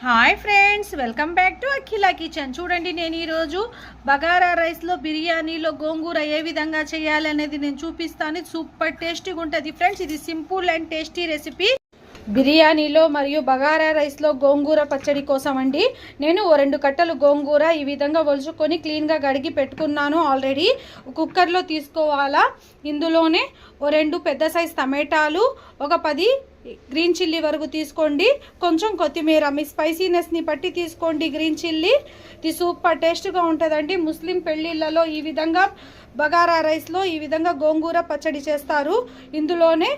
Hi friends, welcome back to Akhila kitchen. చూడండి, నేను ఈరోజు బగారా రైస్లో బిర్యానీలో గోంగూర ఏ విధంగా చేయాలనేది నేను చూపిస్తాను. సూపర్ టేస్టీగా ఉంటుంది ఫ్రెండ్స్. ఇది సింపుల్ అండ్ టేస్టీ రెసిపీ. బిర్యానీలో మరియు బగారా రైస్లో గోంగూర పచ్చడి కోసం అండి. నేను 2 కట్టలు గోంగూర ఈ విధంగా ఒలుచుకొని క్లీన్గా కడిగి పెట్టుకున్నాను. ఆల్రెడీ కుక్కర్లో తీసుకోవాలా. ఇందులోనే 2 పెద్ద సైజ్ టమాటాలు, ఒక 10 గ్రీన్ చిల్లీ వరకు తీసుకోండి. కొంచెం కొత్తిమీర, మీ స్పైసీనెస్ని బట్టి తీసుకోండి. గ్రీన్ చిల్లీ ఇది సూపర్ టేస్ట్గా ఉంటుందండి. ముస్లిం పెళ్ళిళ్ళలో ఈ విధంగా బగారా రైస్లో ఈ విధంగా గోంగూర పచ్చడి చేస్తారు. ఇందులోనే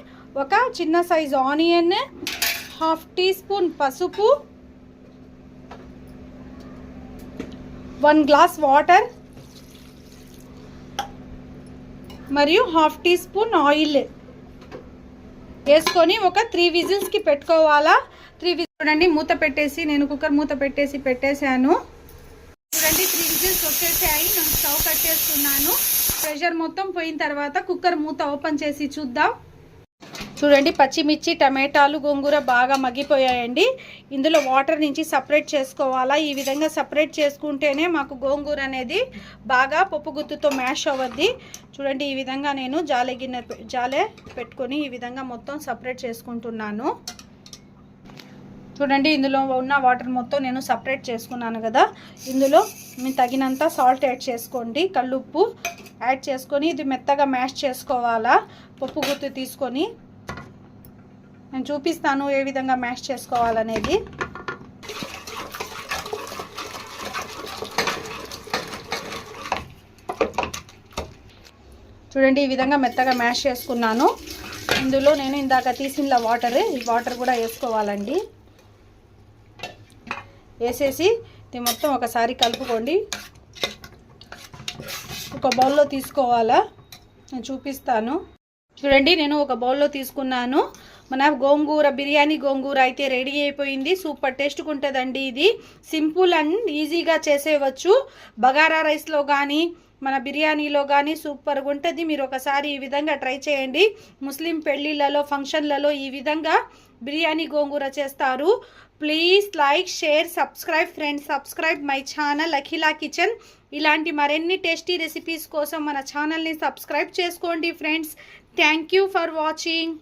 ఒక చిన్న సైజు ఆనియన్, 1/2 టీ స్పూన్ పసుపు, 1 గ్లాస్ వాటర్ మరియు 1/2 టీ స్పూన్ ఆయిల్ వేసుకొని ఒక 3 విజిల్స్కి పెట్టుకోవాలా. 3 విజిల్స్ చూడండి, మూత పెట్టేసి నేను కుక్కర్ మూత పెట్టేసాను. చూడండి, 3 విజిల్స్ వచ్చేసాయి. నేను స్టవ్ కట్టేస్తున్నాను. ప్రెషర్ మొత్తం పోయిన తర్వాత కుక్కర్ మూత ఓపెన్ చేసి చూద్దాం. చూడండి, పచ్చిమిర్చి, టమాటాలు, గోంగూర బాగా మగ్గిపోయాయండి. ఇందులో వాటర్ నుంచి సపరేట్ చేసుకోవాలా. ఈ విధంగా సపరేట్ చేసుకుంటేనే మాకు గోంగూర అనేది బాగా పప్పు గుత్తుతో మ్యాష్ అవ్వద్ది. చూడండి, ఈ విధంగా నేను జాలే పెట్టుకొని ఈ విధంగా మొత్తం సపరేట్ చేసుకుంటున్నాను. చూడండి, ఇందులో ఉన్న వాటర్ మొత్తం నేను సపరేట్ చేసుకున్నాను కదా. ఇందులో మీకు తగినంత సాల్ట్ యాడ్ చేసుకోండి, కల్లుప్పు యాడ్ చేసుకొని ఇది మెత్తగా మ్యాష్ చేసుకోవాలా. పప్పు గుత్తి తీసుకొని నేను చూపిస్తాను ఏ విధంగా మ్యాష్ చేసుకోవాలనేది. చూడండి, ఈ విధంగా మెత్తగా మ్యాష్ చేసుకున్నాను. ఇందులో నేను ఇందాక తీసిన ఈ వాటర్ కూడా వేసుకోవాలండి. వేసేసి ఇది మొత్తం ఒకసారి కలుపుకోండి. ఒక బౌల్లో తీసుకోవాలా, నేను చూపిస్తాను. చూడండి, నేను ఒక బౌల్లో తీసుకున్నాను. మన గోంగూర బిర్యానీ గోంగూర అయితే రెడీ అయిపోయింది. సూపర్ టేస్ట్గా ఉంటుందండి. ఇది సింపుల్ అండ్ ఈజీగా చేసేయవచ్చు. బగారా రైస్లో కానీ మన బిర్యానీలో కానీ సూపర్గా ఉంటుంది. మీరు ఒకసారి ఈ విధంగా ట్రై చేయండి. ముస్లిం పెళ్ళిళ్ళలో, ఫంక్షన్లలో ఈ విధంగా బిర్యానీ గోంగూర చేస్తారు. Please like, share, subscribe friends. Subscribe my channel Akhila kitchen. ఇలాంటి మరిన్ని టేస్టీ రెసిపీస్ కోసం మన ఛానల్ని సబ్స్క్రైబ్ చేసుకోండి friends. Thank you for watching.